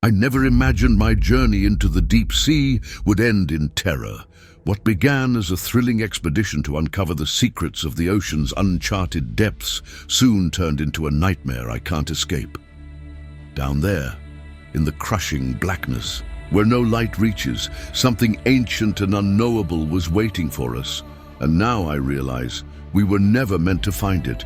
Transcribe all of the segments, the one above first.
I never imagined my journey into the deep sea would end in terror. What began as a thrilling expedition to uncover the secrets of the ocean's uncharted depths soon turned into a nightmare I can't escape. Down there, in the crushing blackness, where no light reaches, something ancient and unknowable was waiting for us, and now I realize we were never meant to find it.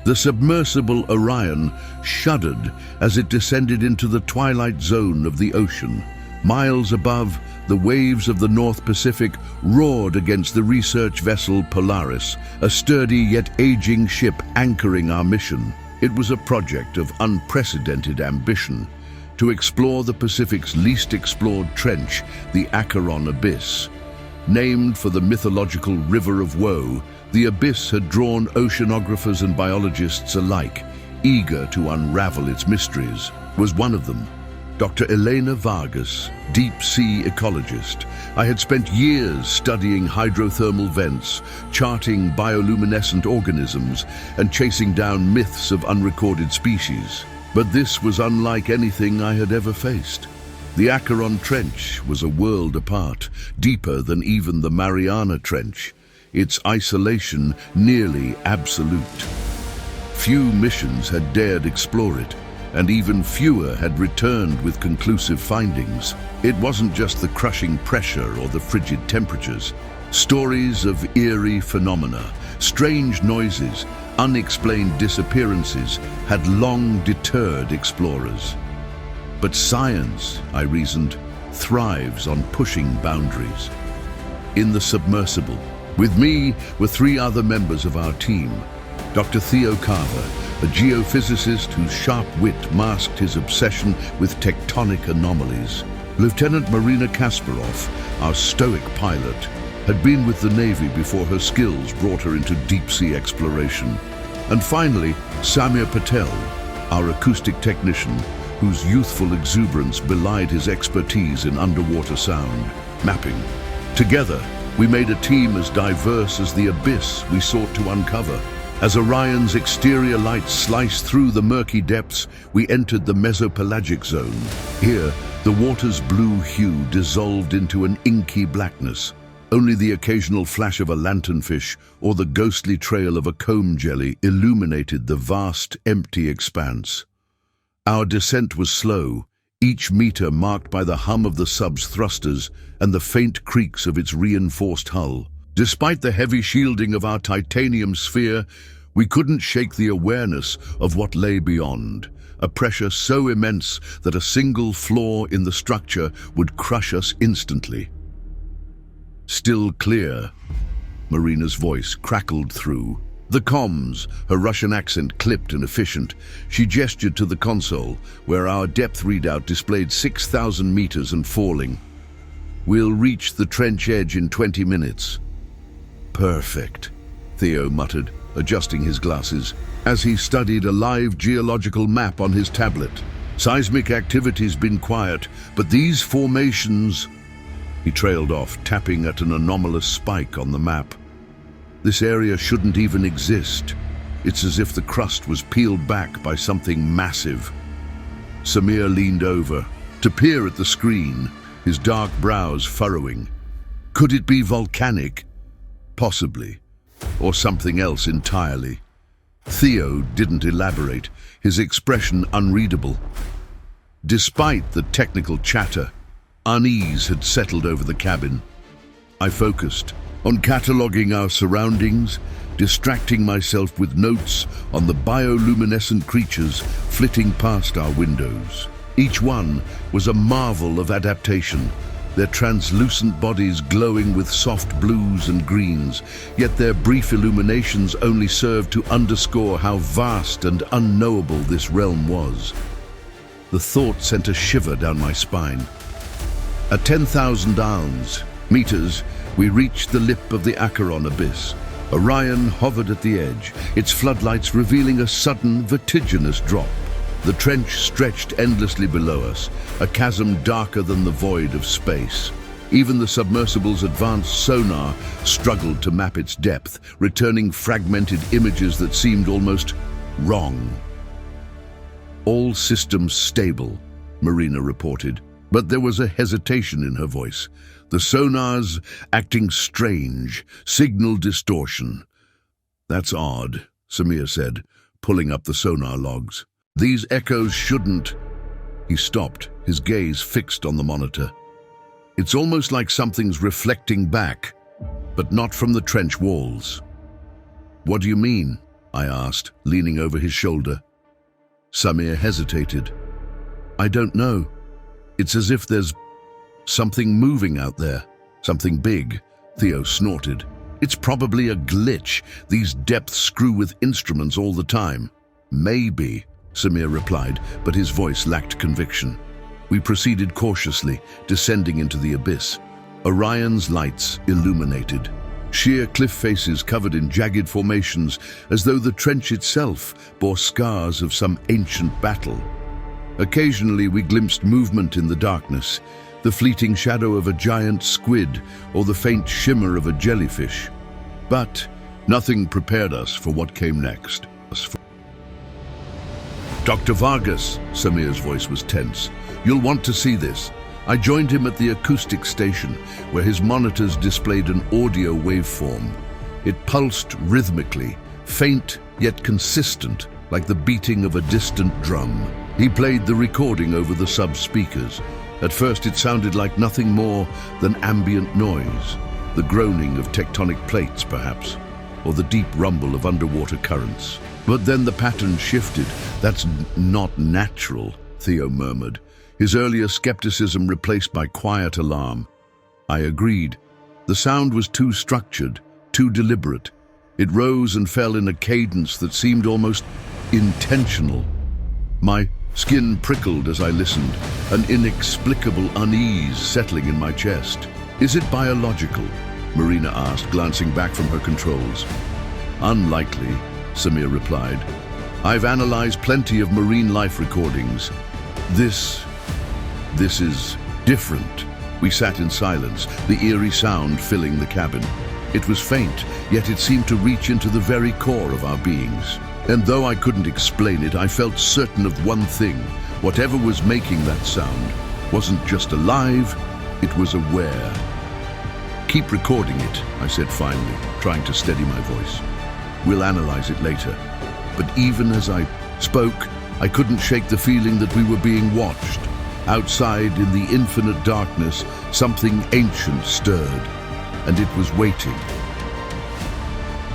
The submersible Orion shuddered as it descended into the twilight zone of the ocean. Miles above, the waves of the North Pacific roared against the research vessel Polaris, a sturdy yet aging ship anchoring our mission. It was a project of unprecedented ambition, to explore the Pacific's least explored trench, the Acheron Abyss. Named for the mythological River of Woe, the Abyss had drawn oceanographers and biologists alike, eager to unravel its mysteries. Was one of them Dr. Elena Vargas, deep-sea ecologist. I had spent years studying hydrothermal vents, charting bioluminescent organisms, and chasing down myths of unrecorded species. But this was unlike anything I had ever faced. The Acheron Trench was a world apart, deeper than even the Mariana Trench, its isolation nearly absolute. Few missions had dared explore it, and even fewer had returned with conclusive findings. It wasn't just the crushing pressure or the frigid temperatures. Stories of eerie phenomena, strange noises, unexplained disappearances had long deterred explorers. But science, I reasoned, thrives on pushing boundaries. In the submersible, with me were 3 other members of our team. Dr. Theo Carver, a geophysicist whose sharp wit masked his obsession with tectonic anomalies. Lieutenant Marina Kasparov, our stoic pilot, had been with the Navy before her skills brought her into deep-sea exploration. And finally, Samir Patel, our acoustic technician, whose youthful exuberance belied his expertise in underwater sound mapping. Together, we made a team as diverse as the abyss we sought to uncover. As Orion's exterior lights sliced through the murky depths, we entered the mesopelagic zone. Here, the water's blue hue dissolved into an inky blackness. Only the occasional flash of a lanternfish or the ghostly trail of a comb jelly illuminated the vast, empty expanse. Our descent was slow, each meter marked by the hum of the sub's thrusters and the faint creaks of its reinforced hull. Despite the heavy shielding of our titanium sphere, we couldn't shake the awareness of what lay beyond, a pressure so immense that a single flaw in the structure would crush us instantly. Still clear, Marina's voice crackled through. The comms, her Russian accent clipped and efficient. She gestured to the console, where our depth readout displayed 6,000 meters and falling. We'll reach the trench edge in 20 minutes. Perfect, Theo muttered, adjusting his glasses, as he studied a live geological map on his tablet. Seismic activity's been quiet, but these formations... He trailed off, tapping at an anomalous spike on the map. This area shouldn't even exist. It's as if the crust was peeled back by something massive. Samir leaned over to peer at the screen, his dark brows furrowing. Could it be volcanic? Possibly. Or something else entirely. Theo didn't elaborate, his expression unreadable. Despite the technical chatter, unease had settled over the cabin. I focused on cataloguing our surroundings, distracting myself with notes on the bioluminescent creatures flitting past our windows. Each one was a marvel of adaptation, their translucent bodies glowing with soft blues and greens, yet their brief illuminations only served to underscore how vast and unknowable this realm was. The thought sent a shiver down my spine. At 10,000 meters, we reached the lip of the Acheron Abyss. Orion hovered at the edge, its floodlights revealing a sudden, vertiginous drop. The trench stretched endlessly below us, a chasm darker than the void of space. Even the submersible's advanced sonar struggled to map its depth, returning fragmented images that seemed almost wrong. All systems stable, Marina reported, but there was a hesitation in her voice. The sonar's acting strange, signal distortion. That's odd, Samir said, pulling up the sonar logs. These echoes shouldn't... He stopped, his gaze fixed on the monitor. It's almost like something's reflecting back, but not from the trench walls. What do you mean? I asked, leaning over his shoulder. Samir hesitated. I don't know. It's as if there's something moving out there. Something big, Theo snorted. It's probably a glitch. These depths screw with instruments all the time. Maybe, Samir replied, but his voice lacked conviction. We proceeded cautiously, descending into the abyss. Orion's lights illuminated. Sheer cliff faces covered in jagged formations, as though the trench itself bore scars of some ancient battle. Occasionally we glimpsed movement in the darkness, the fleeting shadow of a giant squid or the faint shimmer of a jellyfish. But nothing prepared us for what came next. Dr. Vargas, Samir's voice was tense. You'll want to see this. I joined him at the acoustic station, where his monitors displayed an audio waveform. It pulsed rhythmically, faint yet consistent, like the beating of a distant drum. He played the recording over the sub-speakers. At first it sounded like nothing more than ambient noise, the groaning of tectonic plates perhaps, or the deep rumble of underwater currents. But then the pattern shifted. That's not natural, Theo murmured, his earlier skepticism replaced by quiet alarm. I agreed. The sound was too structured, too deliberate. It rose and fell in a cadence that seemed almost intentional. My skin prickled as I listened, an inexplicable unease settling in my chest. Is it biological? Marina asked, glancing back from her controls. Unlikely, Samir replied. I've analyzed plenty of marine life recordings. This is different. We sat in silence, the eerie sound filling the cabin. It was faint, yet it seemed to reach into the very core of our beings. And though I couldn't explain it, I felt certain of one thing. Whatever was making that sound wasn't just alive, it was aware. Keep recording it, I said finally, trying to steady my voice. We'll analyze it later. But even as I spoke, I couldn't shake the feeling that we were being watched. Outside, in the infinite darkness, something ancient stirred, and it was waiting.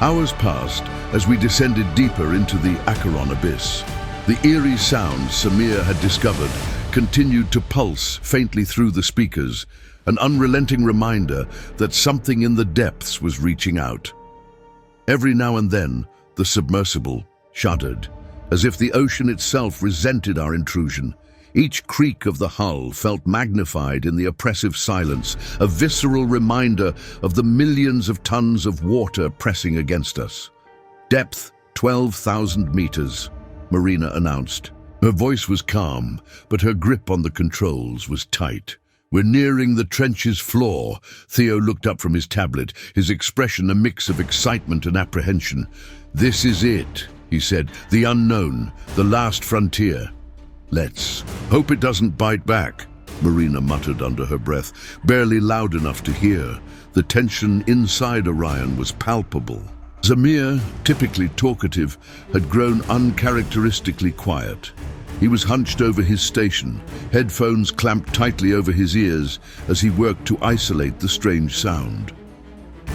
Hours passed as we descended deeper into the Acheron abyss. The eerie sound Samir had discovered continued to pulse faintly through the speakers, an unrelenting reminder that something in the depths was reaching out. Every now and then, the submersible shuddered, as if the ocean itself resented our intrusion. Each creak of the hull felt magnified in the oppressive silence, a visceral reminder of the millions of tons of water pressing against us. Depth 12,000 meters, Marina announced. Her voice was calm, but her grip on the controls was tight. We're nearing the trench's floor. Theo looked up from his tablet, his expression a mix of excitement and apprehension. This is it, he said, the unknown, the last frontier. Let's hope it doesn't bite back, Marina muttered under her breath, barely loud enough to hear. The tension inside Orion was palpable. Samir, typically talkative, had grown uncharacteristically quiet. He was hunched over his station, headphones clamped tightly over his ears as he worked to isolate the strange sound.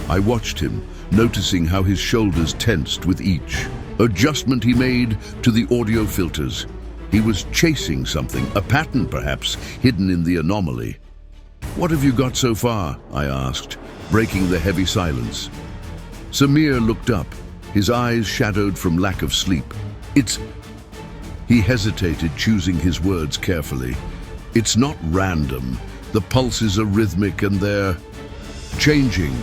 I watched him, noticing how his shoulders tensed with each adjustment he made to the audio filters. He was chasing something, a pattern perhaps, hidden in the anomaly. What have you got so far? I asked, breaking the heavy silence. Samir looked up, his eyes shadowed from lack of sleep. He hesitated, choosing his words carefully. It's not random. The pulses are rhythmic and they're changing.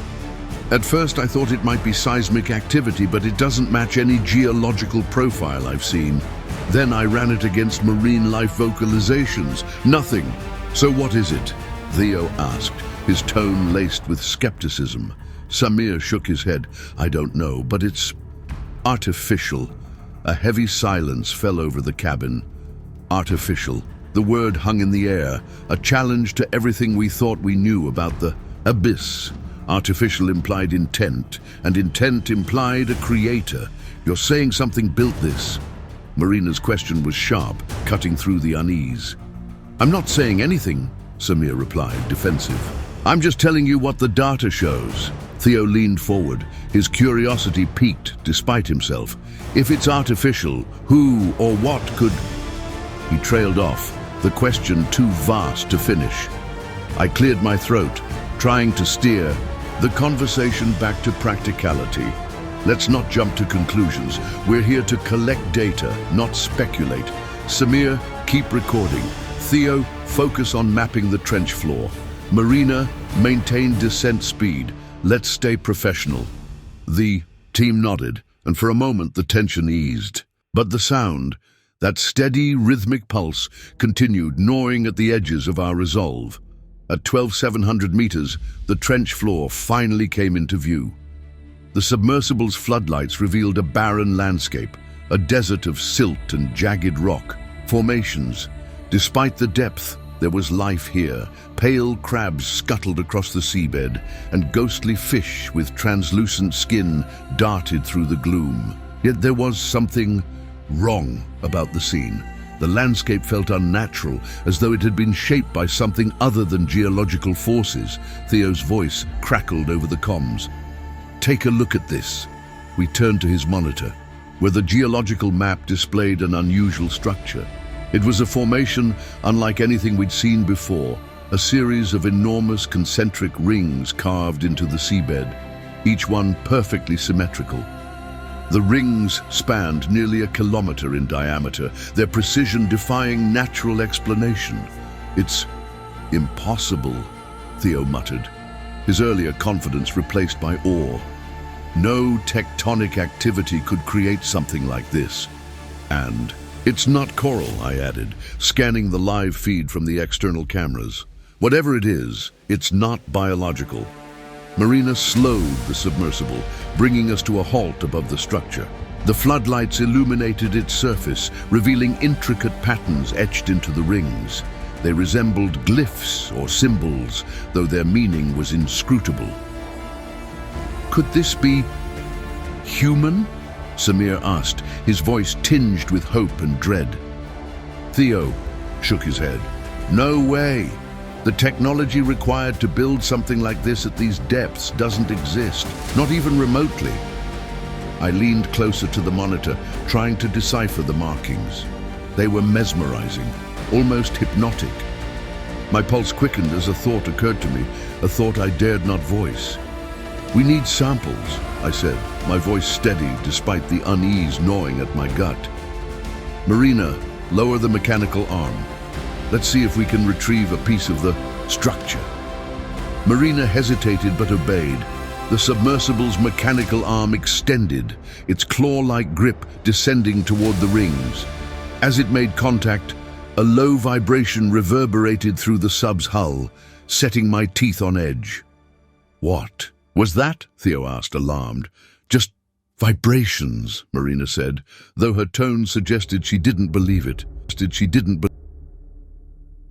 At first I thought it might be seismic activity, but it doesn't match any geological profile I've seen. Then I ran it against marine life vocalizations. Nothing. So what is it? Theo asked, his tone laced with skepticism. Samir shook his head. I don't know, but it's artificial. A heavy silence fell over the cabin. Artificial. The word hung in the air, a challenge to everything we thought we knew about the abyss. Artificial implied intent, and intent implied a creator. You're saying something built this? Marina's question was sharp, cutting through the unease. I'm not saying anything, Samir replied, defensive. I'm just telling you what the data shows. Theo leaned forward, his curiosity piqued despite himself. If it's artificial, who or what could... He trailed off, the question too vast to finish. I cleared my throat, trying to steer the conversation back to practicality. Let's not jump to conclusions. We're here to collect data, not speculate. Samir, keep recording. Theo, focus on mapping the trench floor. Marina, maintain descent speed. Let's stay professional. The team nodded, and for a moment the tension eased. But the sound, that steady, rhythmic pulse, continued gnawing at the edges of our resolve. At 12,700 meters, the trench floor finally came into view. The submersible's floodlights revealed a barren landscape, a desert of silt and jagged rock formations. Despite the depth, there was life here. Pale crabs scuttled across the seabed, and ghostly fish with translucent skin darted through the gloom. Yet there was something wrong about the scene. The landscape felt unnatural, as though it had been shaped by something other than geological forces. Theo's voice crackled over the comms. Take a look at this. We turned to his monitor, where the geological map displayed an unusual structure. It was a formation unlike anything we'd seen before, a series of enormous concentric rings carved into the seabed, each one perfectly symmetrical. The rings spanned nearly a kilometer in diameter, their precision defying natural explanation. It's impossible, Theo muttered, his earlier confidence replaced by awe. No tectonic activity could create something like this. And it's not coral, I added, scanning the live feed from the external cameras. Whatever it is, it's not biological. Marina slowed the submersible, bringing us to a halt above the structure. The floodlights illuminated its surface, revealing intricate patterns etched into the rings. They resembled glyphs or symbols, though their meaning was inscrutable. Could this be human? Samir asked, his voice tinged with hope and dread. Theo shook his head. No way. The technology required to build something like this at these depths doesn't exist, not even remotely. I leaned closer to the monitor, trying to decipher the markings. They were mesmerizing, almost hypnotic. My pulse quickened as a thought occurred to me, a thought I dared not voice. We need samples, I said, my voice steady despite the unease gnawing at my gut. Marina, lower the mechanical arm. Let's see if we can retrieve a piece of the structure. Marina hesitated but obeyed. The submersible's mechanical arm extended, its claw-like grip descending toward the rings. As it made contact, a low vibration reverberated through the sub's hull, setting my teeth on edge. What was that? Theo asked, alarmed. Just vibrations, Marina said, though her tone suggested she didn't believe it.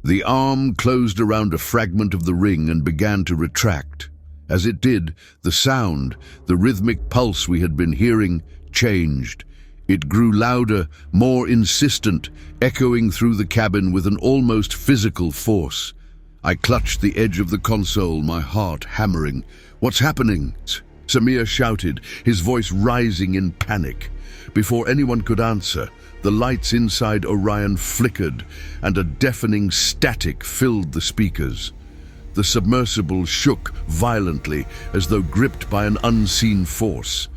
The arm closed around a fragment of the ring and began to retract. As it did, the sound, the rhythmic pulse we had been hearing, changed. It grew louder, more insistent, echoing through the cabin with an almost physical force. I clutched the edge of the console, my heart hammering. What's happening? Samir shouted, his voice rising in panic. Before anyone could answer, the lights inside Orion flickered, and a deafening static filled the speakers. The submersible shook violently, as though gripped by an unseen force.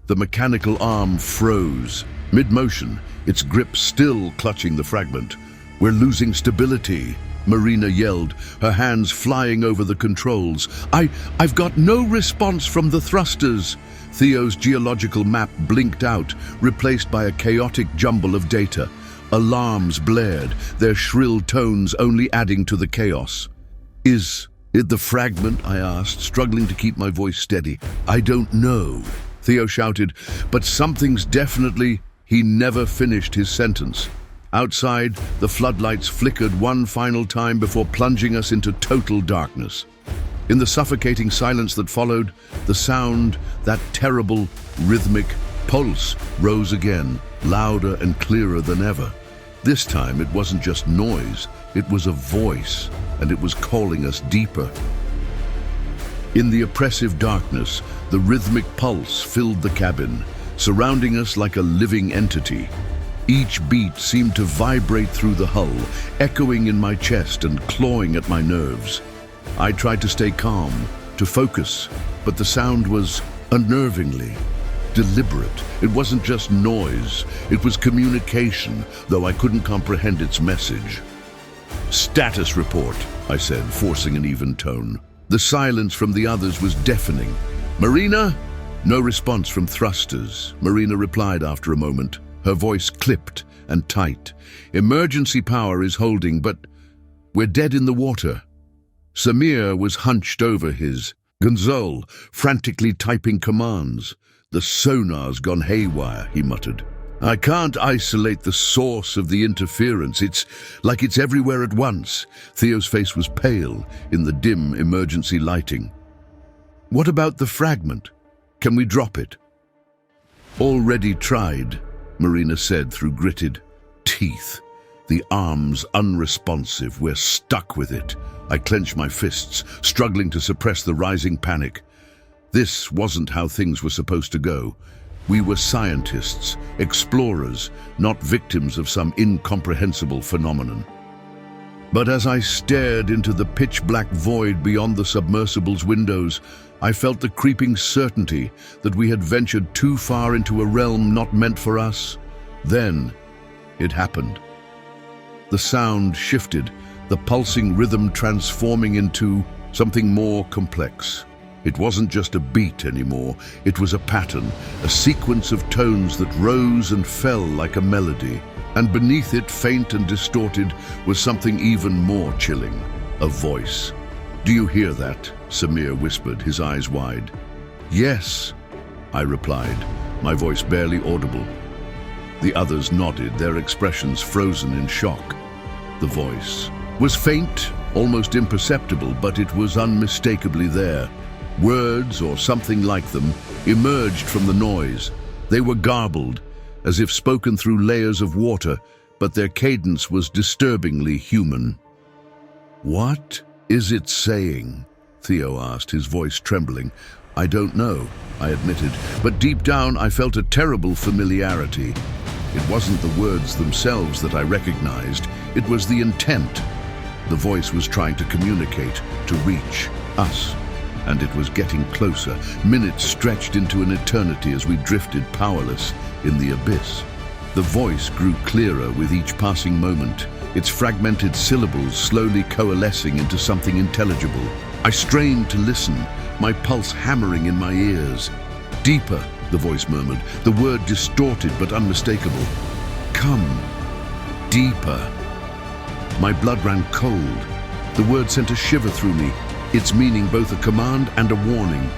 The mechanical arm froze. Mid-motion, its grip still clutching the fragment. We're losing stability, Marina yelled, her hands flying over the controls. I've got no response from the thrusters. Theo's geological map blinked out, replaced by a chaotic jumble of data. Alarms blared, their shrill tones only adding to the chaos. Is it the fragment? I asked, struggling to keep my voice steady. I don't know, Theo shouted, but something's definitely... He never finished his sentence. Outside, the floodlights flickered one final time before plunging us into total darkness. In the suffocating silence that followed, the sound, that terrible, rhythmic pulse, rose again, louder and clearer than ever. This time, it wasn't just noise, it was a voice, and it was calling us deeper. In the oppressive darkness, the rhythmic pulse filled the cabin, surrounding us like a living entity. Each beat seemed to vibrate through the hull, echoing in my chest and clawing at my nerves. I tried to stay calm, to focus, but the sound was unnervingly deliberate. It wasn't just noise, it was communication, though I couldn't comprehend its message. "Status report," I said, forcing an even tone. The silence from the others was deafening. "Marina?" No response from thrusters. Marina replied after a moment, her voice clipped and tight. "Emergency power is holding, but we're dead in the water." Samir was hunched over his console, frantically typing commands. "The sonar's gone haywire," he muttered. "I can't isolate the source of the interference. It's like it's everywhere at once." Theo's face was pale in the dim emergency lighting. "What about the fragment? Can we drop it?" "Already tried," Marina said through gritted teeth. The arms unresponsive. "We're stuck with it." I clenched my fists, struggling to suppress the rising panic. This wasn't how things were supposed to go. We were scientists, explorers, not victims of some incomprehensible phenomenon. But as I stared into the pitch-black void beyond the submersible's windows, I felt the creeping certainty that we had ventured too far into a realm not meant for us. Then, it happened. The sound shifted, the pulsing rhythm transforming into something more complex. It wasn't just a beat anymore, it was a pattern, a sequence of tones that rose and fell like a melody. And beneath it, faint and distorted, was something even more chilling, a voice. "Do you hear that?" Samir whispered, his eyes wide. "Yes," I replied, my voice barely audible. The others nodded, their expressions frozen in shock. The voice was faint, almost imperceptible, but it was unmistakably there. Words, or something like them, emerged from the noise. They were garbled, as if spoken through layers of water, but their cadence was disturbingly human. "What is it saying?" Theo asked, his voice trembling. "I don't know," I admitted, but deep down I felt a terrible familiarity. It wasn't the words themselves that I recognized, it was the intent. The voice was trying to communicate, to reach us. And it was getting closer. Minutes stretched into an eternity as we drifted powerless in the abyss. The voice grew clearer with each passing moment, its fragmented syllables slowly coalescing into something intelligible. I strained to listen, my pulse hammering in my ears. "Deeper," the voice murmured, the word distorted but unmistakable. "Come, deeper." My blood ran cold. The word sent a shiver through me, its meaning both a command and a warning.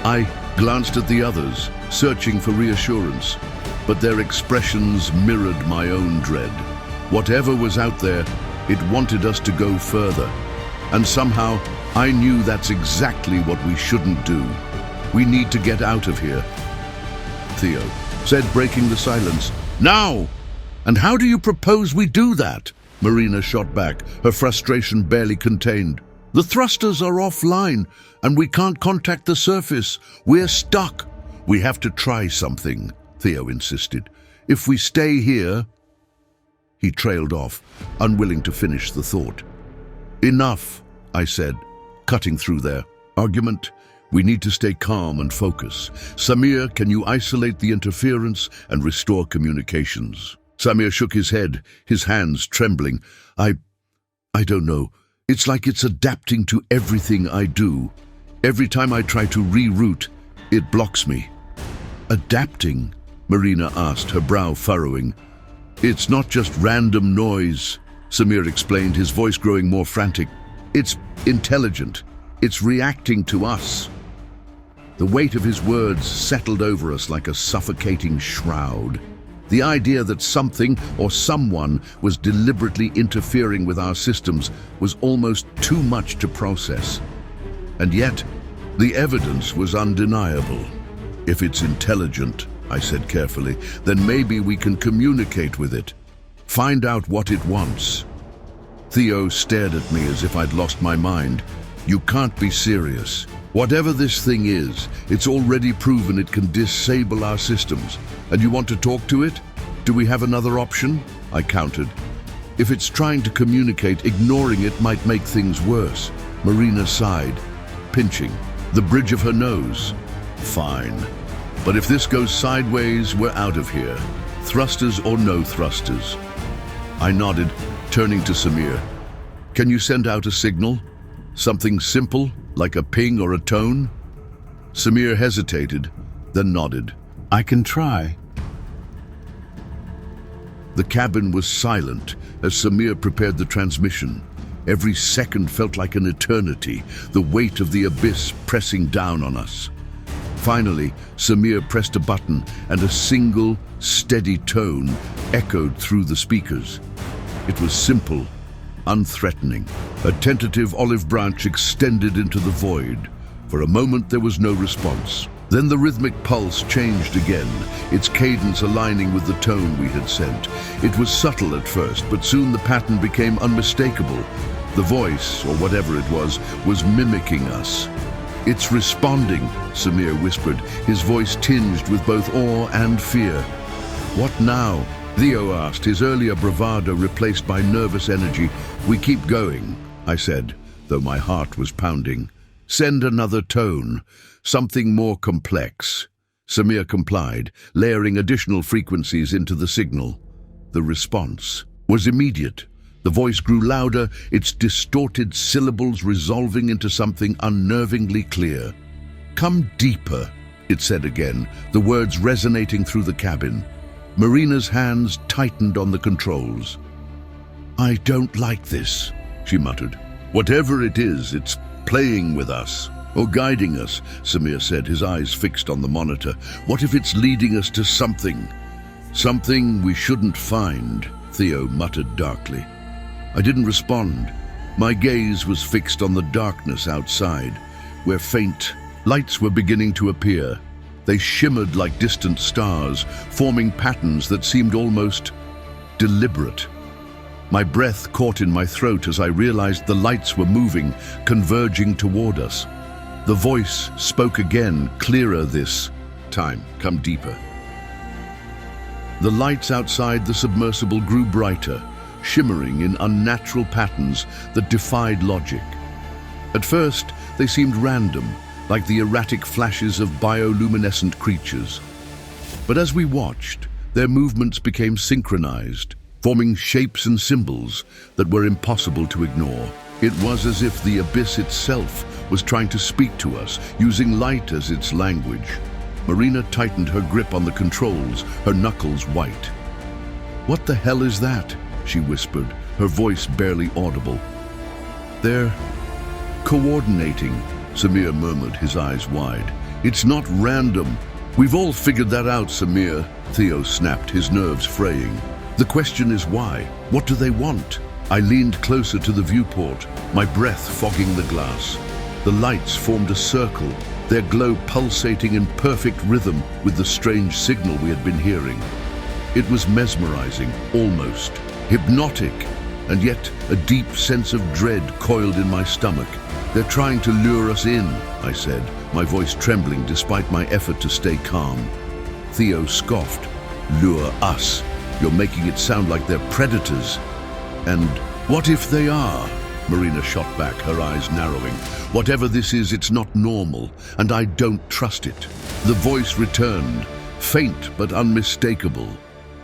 I glanced at the others, searching for reassurance, but their expressions mirrored my own dread. Whatever was out there, it wanted us to go further. And somehow, I knew that's exactly what we shouldn't do. "We need to get out of here," Theo said, breaking the silence. "Now! And how do you propose we do that?" Marina shot back, her frustration barely contained. "The thrusters are offline, and we can't contact the surface. We're stuck." "We have to try something," Theo insisted. "If we stay here—" He trailed off, unwilling to finish the thought. "Enough," I said, cutting through their argument. "We need to stay calm and focus. Samir, can you isolate the interference and restore communications?" Samir shook his head, his hands trembling. I don't know. It's like it's adapting to everything I do. Every time I try to reroute, it blocks me." "Adapting?" Marina asked, her brow furrowing. "It's not just random noise," Samir explained, his voice growing more frantic. "It's intelligent. It's reacting to us." The weight of his words settled over us like a suffocating shroud. The idea that something or someone was deliberately interfering with our systems was almost too much to process. And yet, the evidence was undeniable. If it's intelligent, I said carefully, then maybe we can communicate with it. Find out what it wants. Theo stared at me as if I'd lost my mind. You can't be serious. Whatever this thing is, it's already proven it can disable our systems. And you want to talk to it? Do we have another option? I countered. If it's trying to communicate, ignoring it might make things worse. Marina sighed, pinching the bridge of her nose. Fine. But if this goes sideways, we're out of here. Thrusters or no thrusters. I nodded, turning to Samir. Can you send out a signal? Something simple, like a ping or a tone? Samir hesitated, then nodded. I can try. The cabin was silent as Samir prepared the transmission. Every second felt like an eternity, the weight of the abyss pressing down on us. Finally, Samir pressed a button and a single, steady tone echoed through the speakers. It was simple, unthreatening. A tentative olive branch extended into the void. For a moment there was no response. Then the rhythmic pulse changed again, its cadence aligning with the tone we had sent. It was subtle at first, but soon the pattern became unmistakable. The voice, or whatever it was mimicking us. It's responding, Samir whispered, his voice tinged with both awe and fear. What now? Theo asked, his earlier bravado replaced by nervous energy. We keep going, I said, though my heart was pounding. Send another tone, something more complex. Samir complied, layering additional frequencies into the signal. The response was immediate. The voice grew louder, its distorted syllables resolving into something unnervingly clear. Come deeper, it said again, the words resonating through the cabin. Marina's hands tightened on the controls. I don't like this, she muttered. Whatever it is, it's playing with us, or guiding us, Samir said, his eyes fixed on the monitor. What if it's leading us to something? Something we shouldn't find, Theo muttered darkly. I didn't respond. My gaze was fixed on the darkness outside, where faint lights were beginning to appear. They shimmered like distant stars, forming patterns that seemed almost deliberate. My breath caught in my throat as I realized the lights were moving, converging toward us. The voice spoke again, clearer this time. Come deeper. The lights outside the submersible grew brighter, shimmering in unnatural patterns that defied logic. At first, they seemed random, like the erratic flashes of bioluminescent creatures. But as we watched, their movements became synchronized, forming shapes and symbols that were impossible to ignore. It was as if the abyss itself was trying to speak to us, using light as its language. Marina tightened her grip on the controls, her knuckles white. What the hell is that? She whispered, her voice barely audible. They're coordinating, Samir murmured, his eyes wide. It's not random. We've all figured that out, Samir, Theo snapped, his nerves fraying. The question is why? What do they want? I leaned closer to the viewport, my breath fogging the glass. The lights formed a circle, their glow pulsating in perfect rhythm with the strange signal we had been hearing. It was mesmerizing, almost hypnotic, and yet a deep sense of dread coiled in my stomach. They're trying to lure us in, I said, my voice trembling despite my effort to stay calm. Theo scoffed. Lure us? You're making it sound like they're predators. And what if they are? Marina shot back, her eyes narrowing. Whatever this is, it's not normal, and I don't trust it. The voice returned, faint but unmistakable.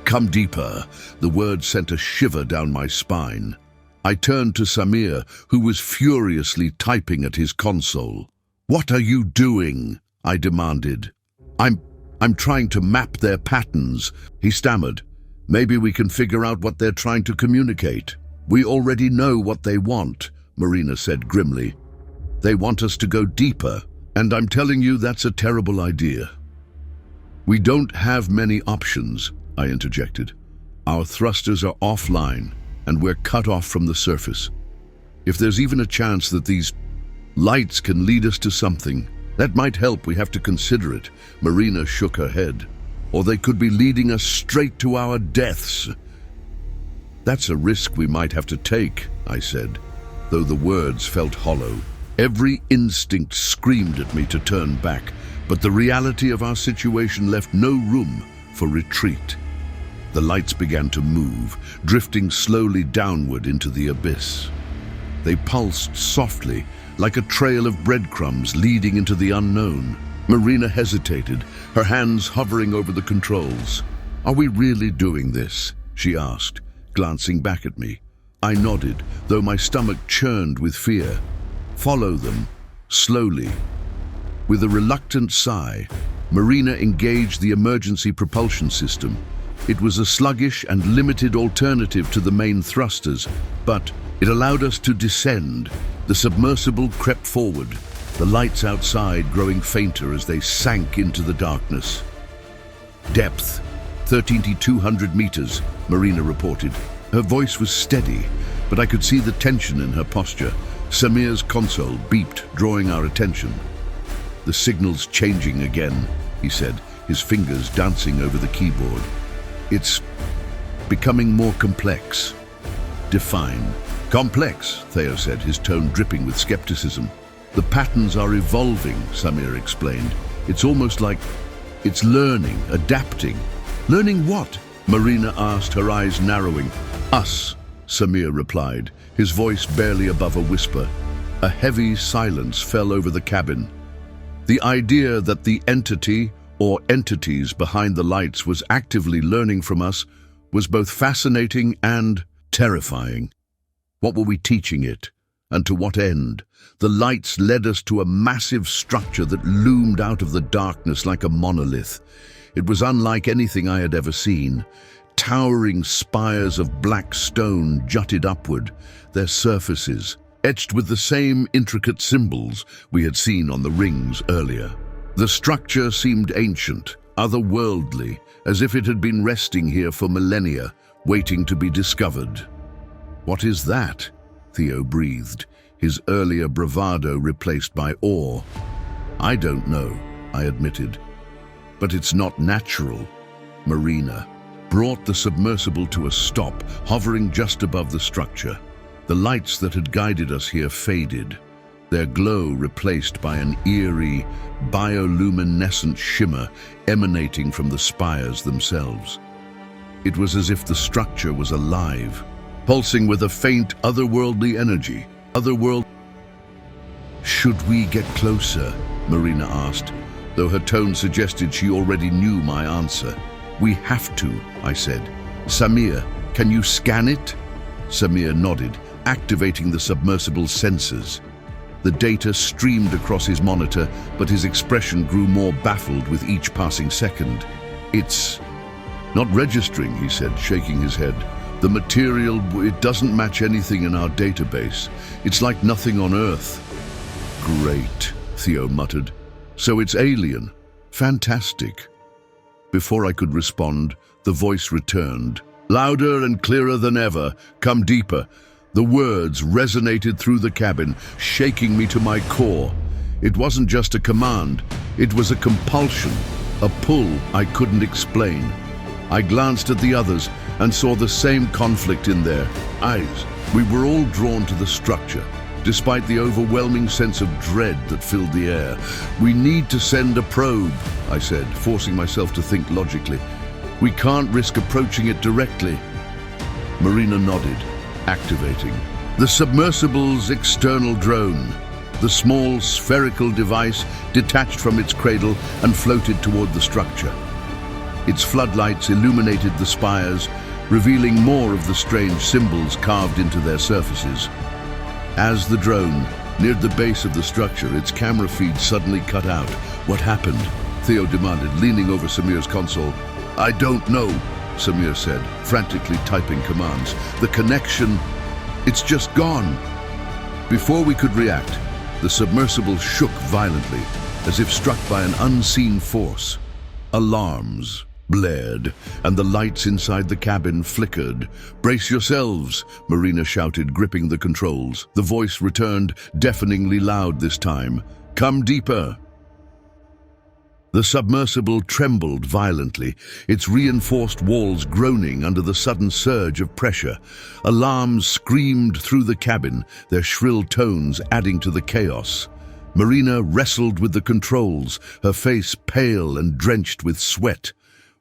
Come deeper. The word sent a shiver down my spine. I turned to Samir, who was furiously typing at his console. What are you doing? I demanded. I'm trying to map their patterns, he stammered. Maybe we can figure out what they're trying to communicate. We already know what they want, Marina said grimly. They want us to go deeper, and I'm telling you that's a terrible idea. We don't have many options, I interjected. "Our thrusters are offline, and we're cut off from the surface. If there's even a chance that these lights can lead us to something, that might help. We have to consider it." Marina shook her head. "Or they could be leading us straight to our deaths." "That's a risk we might have to take," I said, though the words felt hollow. Every instinct screamed at me to turn back, but the reality of our situation left no room for retreat. The lights began to move, drifting slowly downward into the abyss. They pulsed softly, like a trail of breadcrumbs leading into the unknown. Marina hesitated, her hands hovering over the controls. "Are we really doing this?" she asked, glancing back at me. I nodded, though my stomach churned with fear. "Follow them, slowly." With a reluctant sigh, Marina engaged the emergency propulsion system. It was a sluggish and limited alternative to the main thrusters, but it allowed us to descend. The submersible crept forward, the lights outside growing fainter as they sank into the darkness. "Depth, 13,200 meters, Marina reported. Her voice was steady, but I could see the tension in her posture. Samir's console beeped, drawing our attention. "The signal's changing again," he said, his fingers dancing over the keyboard. "It's becoming more complex." "Define." "Complex," Theo said, his tone dripping with skepticism. "The patterns are evolving," Samir explained. "It's almost like it's learning, adapting." "Learning what?" Marina asked, her eyes narrowing. "Us," Samir replied, his voice barely above a whisper. A heavy silence fell over the cabin. The idea that the entity or entities behind the lights was actively learning from us was both fascinating and terrifying. What were we teaching it? And to what end? The lights led us to a massive structure that loomed out of the darkness like a monolith. It was unlike anything I had ever seen. Towering spires of black stone jutted upward, their surfaces etched with the same intricate symbols we had seen on the rings earlier. The structure seemed ancient, otherworldly, as if it had been resting here for millennia, waiting to be discovered. "What is that?" Theo breathed, his earlier bravado replaced by awe. "I don't know," I admitted. "But it's not natural." Marina brought the submersible to a stop, hovering just above the structure. The lights that had guided us here faded, their glow replaced by an eerie, bioluminescent shimmer emanating from the spires themselves. It was as if the structure was alive, pulsing with a faint, otherworldly energy. "Should we get closer?" Marina asked, though her tone suggested she already knew my answer. "We have to," I said. "Samir, can you scan it?" Samir nodded, activating the submersible's sensors. The data streamed across his monitor, but his expression grew more baffled with each passing second. "It's not registering," he said, shaking his head. "The material, it doesn't match anything in our database. It's like nothing on Earth." "Great," Theo muttered. "So it's alien. Fantastic." Before I could respond, the voice returned. Louder and clearer than ever. "Come deeper." The words resonated through the cabin, shaking me to my core. It wasn't just a command. It was a compulsion, a pull I couldn't explain. I glanced at the others and saw the same conflict in their eyes. We were all drawn to the structure, despite the overwhelming sense of dread that filled the air. "We need to send a probe," I said, forcing myself to think logically. "We can't risk approaching it directly." Marina nodded, activating the submersible's external drone. The small spherical device detached from its cradle and floated toward the structure. Its floodlights illuminated the spires, revealing more of the strange symbols carved into their surfaces. As the drone neared the base of the structure, its camera feed suddenly cut out. "What happened?" Theo demanded, leaning over Samir's console. "I don't know," Samir said, frantically typing commands. "The connection, it's just gone." Before we could react, the submersible shook violently, as if struck by an unseen force. Alarms blared, and the lights inside the cabin flickered. "Brace yourselves," Marina shouted, gripping the controls. The voice returned, deafeningly loud this time. "Come deeper." The submersible trembled violently, its reinforced walls groaning under the sudden surge of pressure. Alarms screamed through the cabin, their shrill tones adding to the chaos. Marina wrestled with the controls, her face pale and drenched with sweat.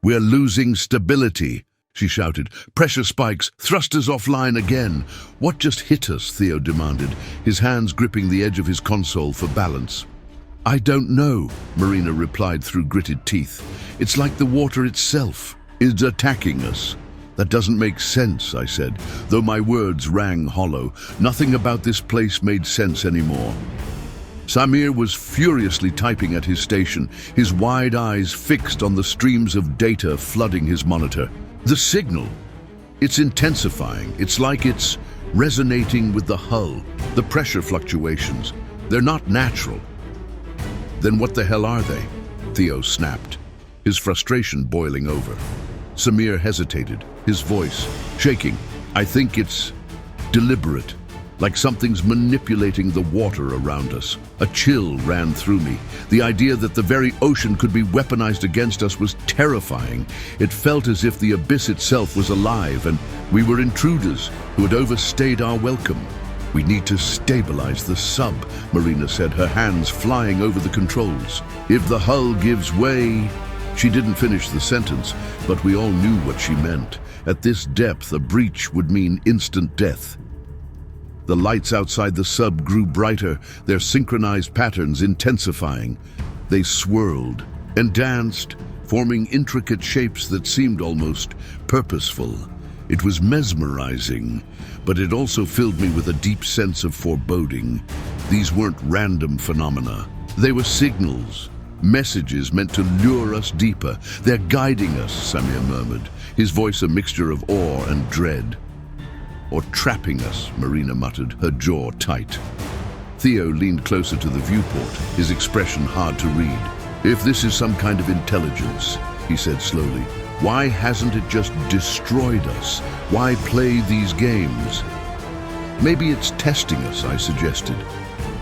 "We're losing stability," she shouted. "Pressure spikes, thrusters offline again." "What just hit us?" Theo demanded, his hands gripping the edge of his console for balance. "I don't know," Marina replied through gritted teeth. "It's like the water itself is attacking us." "That doesn't make sense," I said, though my words rang hollow. Nothing about this place made sense anymore. Samir was furiously typing at his station, his wide eyes fixed on the streams of data flooding his monitor. "The signal, it's intensifying. It's like it's resonating with the hull. The pressure fluctuations, they're not natural." "Then what the hell are they?" Theo snapped, his frustration boiling over. Samir hesitated, his voice shaking. "I think it's deliberate, like something's manipulating the water around us." A chill ran through me. The idea that the very ocean could be weaponized against us was terrifying. It felt as if the abyss itself was alive and we were intruders who had overstayed our welcome. "We need to stabilize the sub," Marina said, her hands flying over the controls. "If the hull gives way..." She didn't finish the sentence, but we all knew what she meant. At this depth, a breach would mean instant death. The lights outside the sub grew brighter, their synchronized patterns intensifying. They swirled and danced, forming intricate shapes that seemed almost purposeful. It was mesmerizing, but it also filled me with a deep sense of foreboding. These weren't random phenomena. They were signals, messages meant to lure us deeper. "They're guiding us," Samir murmured, his voice a mixture of awe and dread. "Or trapping us," Marina muttered, her jaw tight. Theo leaned closer to the viewport, his expression hard to read. "If this is some kind of intelligence," he said slowly, "why hasn't it just destroyed us? Why play these games?" "Maybe it's testing us," I suggested.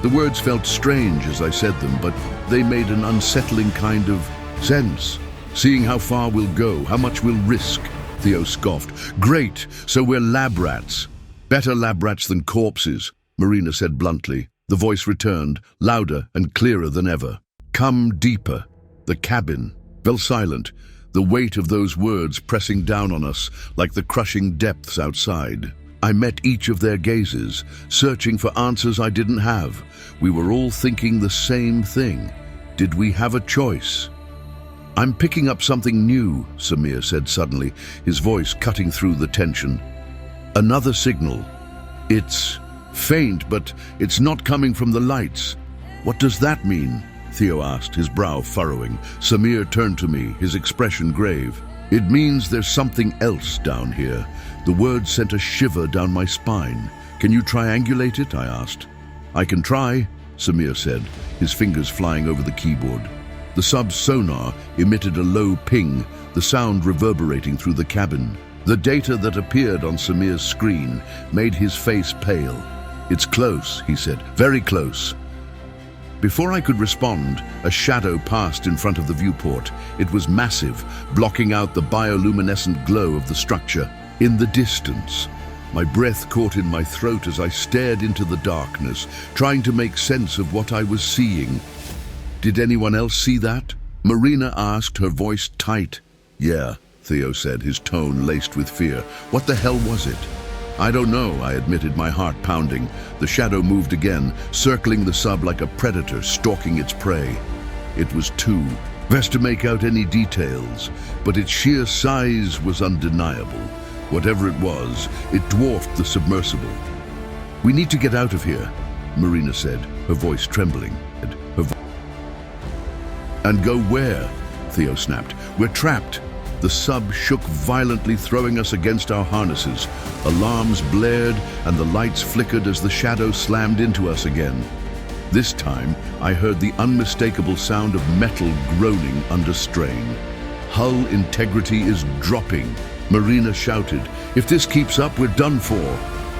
The words felt strange as I said them, but they made an unsettling kind of sense. "Seeing how far we'll go, how much we'll risk," Theo scoffed. "Great, so we're lab rats." "Better lab rats than corpses," Marina said bluntly. The voice returned, louder and clearer than ever. "Come deeper." The cabin fell silent, the weight of those words pressing down on us like the crushing depths outside. I met each of their gazes, searching for answers I didn't have. We were all thinking the same thing. Did we have a choice? "I'm picking up something new," Samir said suddenly, his voice cutting through the tension. "Another signal. It's faint, but it's not coming from the lights." "What does that mean?" Theo asked, his brow furrowing. Samir turned to me, his expression grave. "It means there's something else down here." The words sent a shiver down my spine. "Can you triangulate it?" I asked. "I can try," Samir said, his fingers flying over the keyboard. The sub's sonar emitted a low ping, the sound reverberating through the cabin. The data that appeared on Samir's screen made his face pale. "It's close," he said, "very close." Before I could respond, a shadow passed in front of the viewport. It was massive, blocking out the bioluminescent glow of the structure. In the distance, my breath caught in my throat as I stared into the darkness, trying to make sense of what I was seeing. "Did anyone else see that?" Marina asked, her voice tight. "Yeah," Theo said, his tone laced with fear. "What the hell was it?" "I don't know," I admitted, my heart pounding. The shadow moved again, circling the sub like a predator stalking its prey. It was too vast to make out any details, but its sheer size was undeniable. Whatever it was, it dwarfed the submersible. "We need to get out of here," Marina said, her voice trembling. "And go where?" Theo snapped. "We're trapped." The sub shook violently, throwing us against our harnesses. Alarms blared and the lights flickered as the shadow slammed into us again. This time, I heard the unmistakable sound of metal groaning under strain. hull integrity is dropping. Marina shouted. If this keeps up, we're done for.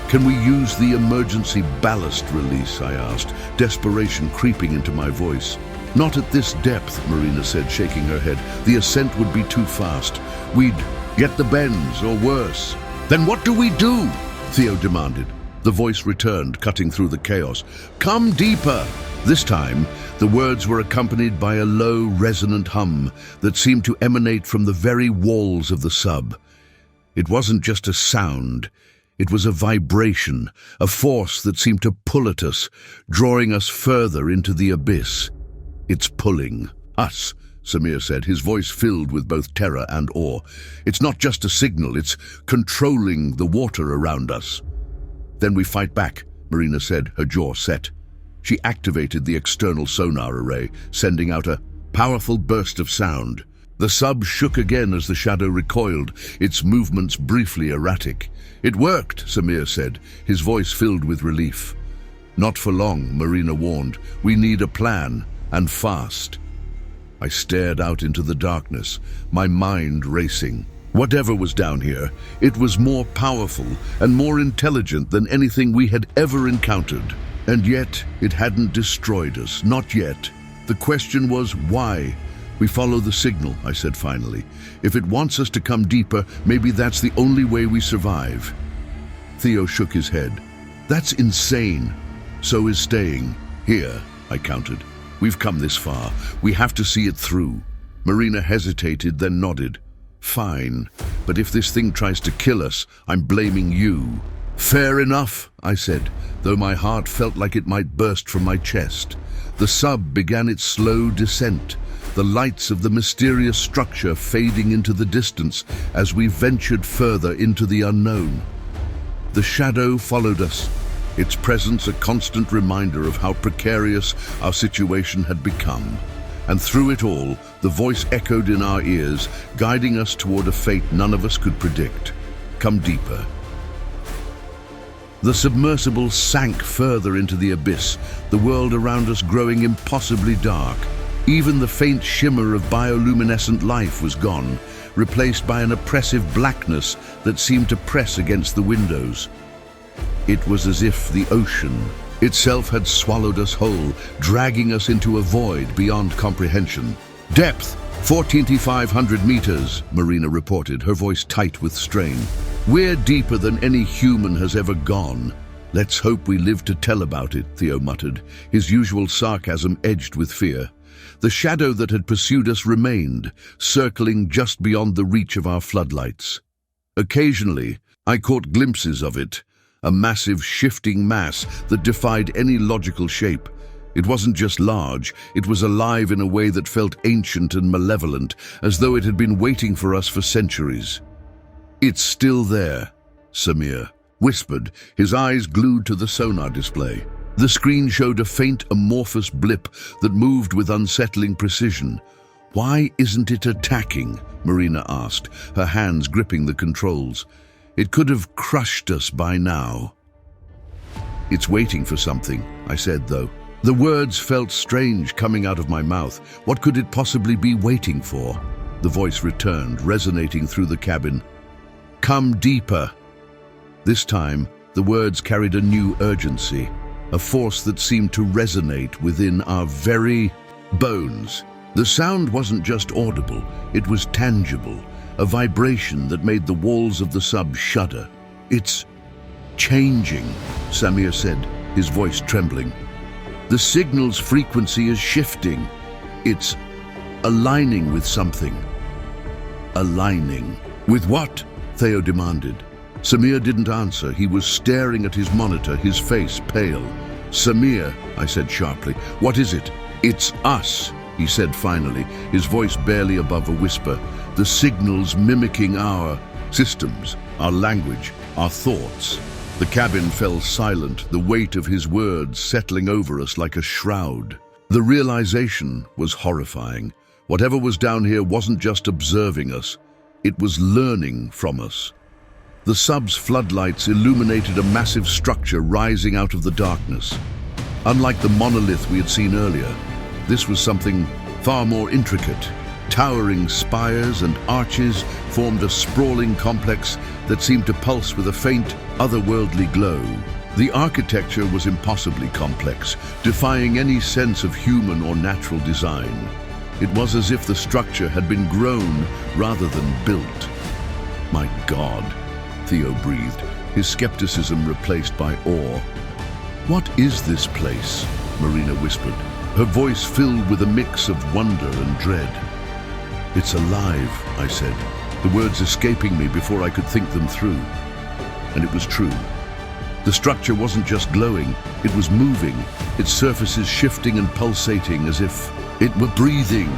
Can we use the emergency ballast release, I asked, desperation creeping into my voice. Not at this depth, Marina said, shaking her head. The ascent would be too fast. We'd get the bends, or worse. Then what do we do? Theo demanded. The voice returned, cutting through the chaos. Come deeper! This time, the words were accompanied by a low, resonant hum that seemed to emanate from the very walls of the sub. It wasn't just a sound. It was a vibration, a force that seemed to pull at us, drawing us further into the abyss. It's pulling us, Samir said, his voice filled with both terror and awe. It's not just a signal, it's controlling the water around us. Then we fight back, Marina said, her jaw set. She activated the external sonar array, sending out a powerful burst of sound. The sub shook again as the shadow recoiled, its movements briefly erratic. It worked, Samir said, his voice filled with relief. Not for long, Marina warned. We need a plan, and fast. I stared out into the darkness, my mind racing. Whatever was down here, it was more powerful and more intelligent than anything we had ever encountered. And yet, it hadn't destroyed us, not yet. The question was, why? We follow the signal, I said finally. If it wants us to come deeper, maybe that's the only way we survive. Theo shook his head. That's insane. So is staying. Here, I countered. We've come this far. We have to see it through. Marina hesitated, then nodded. Fine, but if this thing tries to kill us, I'm blaming you. Fair enough, I said, though my heart felt like it might burst from my chest. The sub began its slow descent, the lights of the mysterious structure fading into the distance as we ventured further into the unknown. The shadow followed us, its presence a constant reminder of how precarious our situation had become. And through it all, the voice echoed in our ears, guiding us toward a fate none of us could predict. Come deeper. The submersible sank further into the abyss, the world around us growing impossibly dark. Even the faint shimmer of bioluminescent life was gone, replaced by an oppressive blackness that seemed to press against the windows. It was as if the ocean itself had swallowed us whole, dragging us into a void beyond comprehension. Depth, 14,500 meters, Marina reported, her voice tight with strain. We're deeper than any human has ever gone. Let's hope we live to tell about it, Theo muttered, his usual sarcasm edged with fear. The shadow that had pursued us remained, circling just beyond the reach of our floodlights. Occasionally, I caught glimpses of it, a massive shifting mass that defied any logical shape. It wasn't just large, it was alive in a way that felt ancient and malevolent, as though it had been waiting for us for centuries. It's still there, Samir whispered, his eyes glued to the sonar display. The screen showed a faint amorphous blip that moved with unsettling precision. Why isn't it attacking? Marina asked, her hands gripping the controls. It could have crushed us by now. It's waiting for something, I said, though. The words felt strange coming out of my mouth. What could it possibly be waiting for? The voice returned, resonating through the cabin. Come deeper. This time, the words carried a new urgency, a force that seemed to resonate within our very bones. The sound wasn't just audible, it was tangible, a vibration that made the walls of the sub shudder. It's changing, Samir said, his voice trembling. The signal's frequency is shifting. It's aligning with something. Aligning. With what? Theo demanded. Samir didn't answer. He was staring at his monitor, his face pale. Samir, I said sharply, what is it? It's us, he said finally, his voice barely above a whisper. The signals mimicking our systems, our language, our thoughts. The cabin fell silent, the weight of his words settling over us like a shroud. The realization was horrifying. Whatever was down here wasn't just observing us, it was learning from us. The sub's floodlights illuminated a massive structure rising out of the darkness. Unlike the monolith we had seen earlier, this was something far more intricate, Towering spires and arches formed a sprawling complex that seemed to pulse with a faint, otherworldly glow. The architecture was impossibly complex, defying any sense of human or natural design. It was as if the structure had been grown rather than built. "My God," Theo breathed, his skepticism replaced by awe. "What is this place?" Marina whispered, her voice filled with a mix of wonder and dread. "It's alive," I said, the words escaping me before I could think them through. And it was true. The structure wasn't just glowing, it was moving, its surfaces shifting and pulsating as if it were breathing.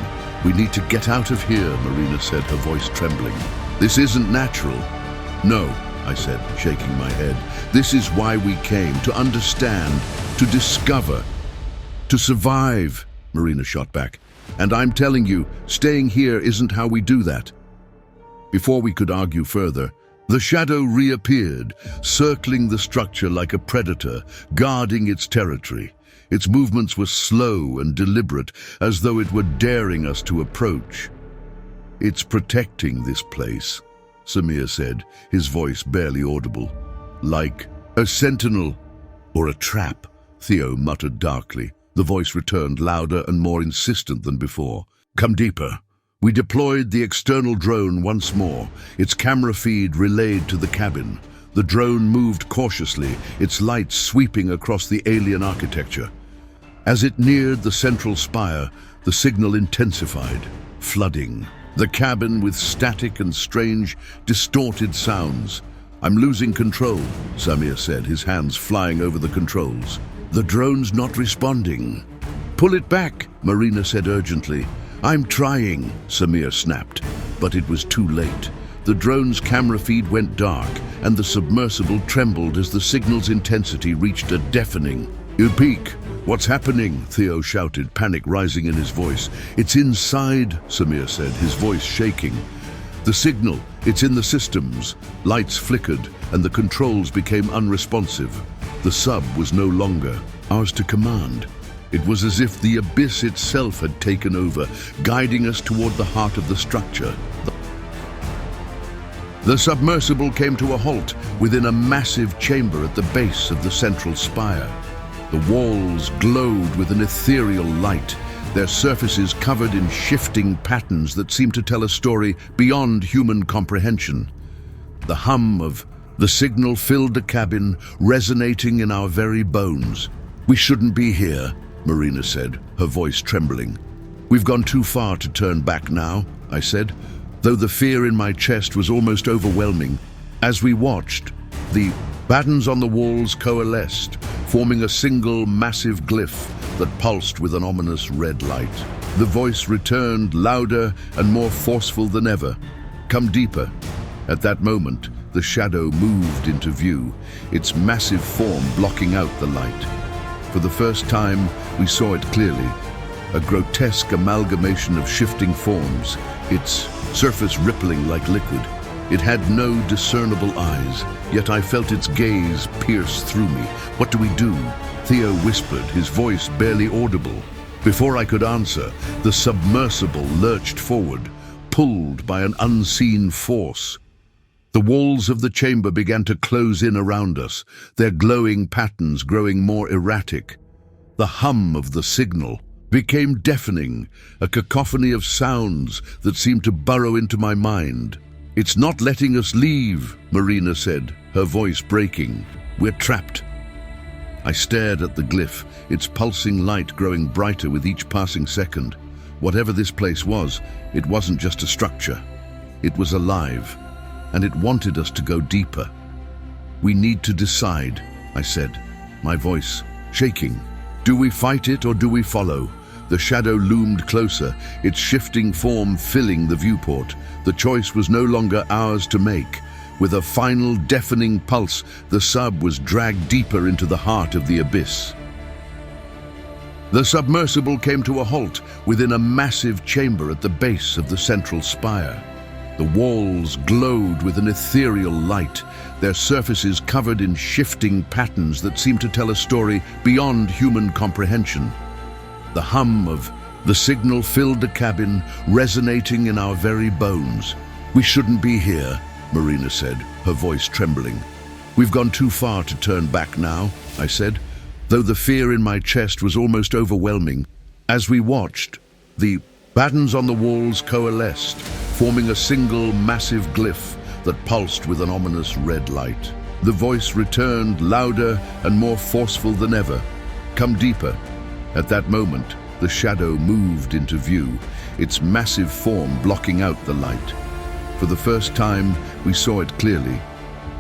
"We need to get out of here," Marina said, her voice trembling. "This isn't natural." "No," I said, shaking my head. "This is why we came, to understand, to discover, to survive," Marina shot back. "And I'm telling you, staying here isn't how we do that." Before we could argue further, the shadow reappeared, circling the structure like a predator, guarding its territory. Its movements were slow and deliberate, as though it were daring us to approach. "It's protecting this place," Samir said, his voice barely audible. "Like a sentinel or a trap," Theo muttered darkly. The voice returned, louder and more insistent than before. "Come deeper." We deployed the external drone once more, its camera feed relayed to the cabin. The drone moved cautiously, its lights sweeping across the alien architecture. As it neared the central spire, the signal intensified, flooding the cabin with static and strange, distorted sounds. "I'm losing control," Samir said, his hands flying over the controls. "The drone's not responding." "Pull it back," Marina said urgently. "I'm trying," Samir snapped, but it was too late. The drone's camera feed went dark, and the submersible trembled as the signal's intensity reached a deafening. "Upeak, what's happening?" Theo shouted, panic rising in his voice. "It's inside," Samir said, his voice shaking. "The signal, it's in the systems." Lights flickered, and the controls became unresponsive. The sub was no longer ours to command. It was as if the abyss itself had taken over, guiding us toward the heart of the structure. The submersible came to a halt within a massive chamber at the base of the central spire. The walls glowed with an ethereal light, their surfaces covered in shifting patterns that seemed to tell a story beyond human comprehension. The hum of the signal filled the cabin, resonating in our very bones. "We shouldn't be here," Marina said, her voice trembling. "We've gone too far to turn back now," I said, though the fear in my chest was almost overwhelming. As we watched, the patterns on the walls coalesced, forming a single massive glyph that pulsed with an ominous red light. The voice returned, louder and more forceful than ever. "Come deeper." At that moment, the shadow moved into view, its massive form blocking out the light. For the first time, we saw it clearly, a grotesque amalgamation of shifting forms, its surface rippling like liquid. It had no discernible eyes, yet I felt its gaze pierce through me. "What do we do?" Theo whispered, his voice barely audible. Before I could answer, the submersible lurched forward, pulled by an unseen force. The walls of the chamber began to close in around us, their glowing patterns growing more erratic. The hum of the signal became deafening, a cacophony of sounds that seemed to burrow into my mind. "It's not letting us leave," Marina said, her voice breaking. "We're trapped." I stared at the glyph, its pulsing light growing brighter with each passing second. Whatever this place was, it wasn't just a structure. It was alive, and it wanted us to go deeper. "We need to decide," I said, my voice shaking. "Do we fight it or do we follow?" The shadow loomed closer, its shifting form filling the viewport. The choice was no longer ours to make. With a final deafening pulse, the sub was dragged deeper into the heart of the abyss. The submersible came to a halt within a massive chamber at the base of the central spire. The walls glowed with an ethereal light, their surfaces covered in shifting patterns that seemed to tell a story beyond human comprehension. The hum of The signal filled the cabin, resonating in our very bones. "We shouldn't be here," Marina said, her voice trembling. "We've gone too far to turn back now," I said, though the fear in my chest was almost overwhelming. As we watched, the patterns on the walls coalesced, forming a single massive glyph that pulsed with an ominous red light. The voice returned, louder and more forceful than ever. "Come deeper." At that moment, the shadow moved into view, its massive form blocking out the light. For the first time, we saw it clearly.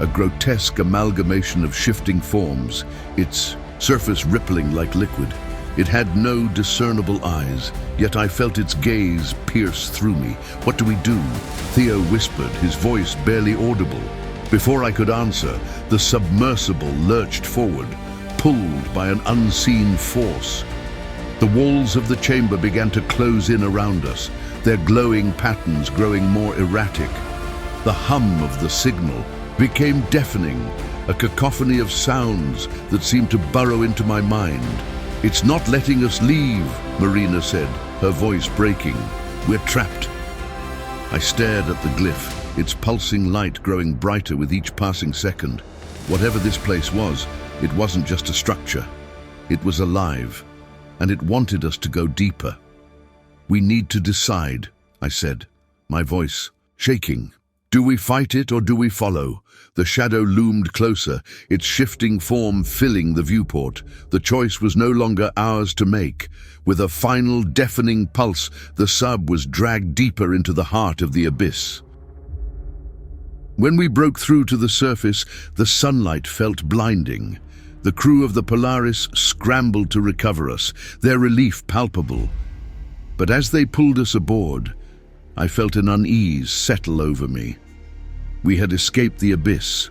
A grotesque amalgamation of shifting forms, its surface rippling like liquid. It had no discernible eyes, yet I felt its gaze pierce through me. "What do we do?" Theo whispered, his voice barely audible. Before I could answer, the submersible lurched forward, pulled by an unseen force. The walls of the chamber began to close in around us, their glowing patterns growing more erratic. The hum of the signal became deafening, a cacophony of sounds that seemed to burrow into my mind. "It's not letting us leave," Marina said, her voice breaking. "We're trapped." I stared at the glyph, its pulsing light growing brighter with each passing second. Whatever this place was, it wasn't just a structure. It was alive, and it wanted us to go deeper. "We need to decide," I said, my voice shaking. "Do we fight it or do we follow?" The shadow loomed closer, its shifting form filling the viewport. The choice was no longer ours to make. With a final deafening pulse, the sub was dragged deeper into the heart of the abyss. When we broke through to the surface, the sunlight felt blinding. The crew of the Polaris scrambled to recover us, their relief palpable. But as they pulled us aboard, I felt an unease settle over me. We had escaped the abyss,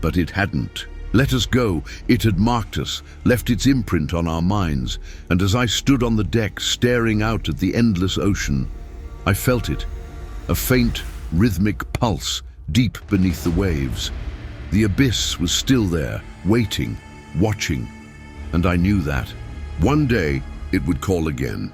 but it hadn't. Let us go. It had marked us, left its imprint on our minds, and as I stood on the deck staring out at the endless ocean, I felt it, a faint, rhythmic pulse deep beneath the waves. The abyss was still there, waiting, watching, and I knew that. One day, it would call again.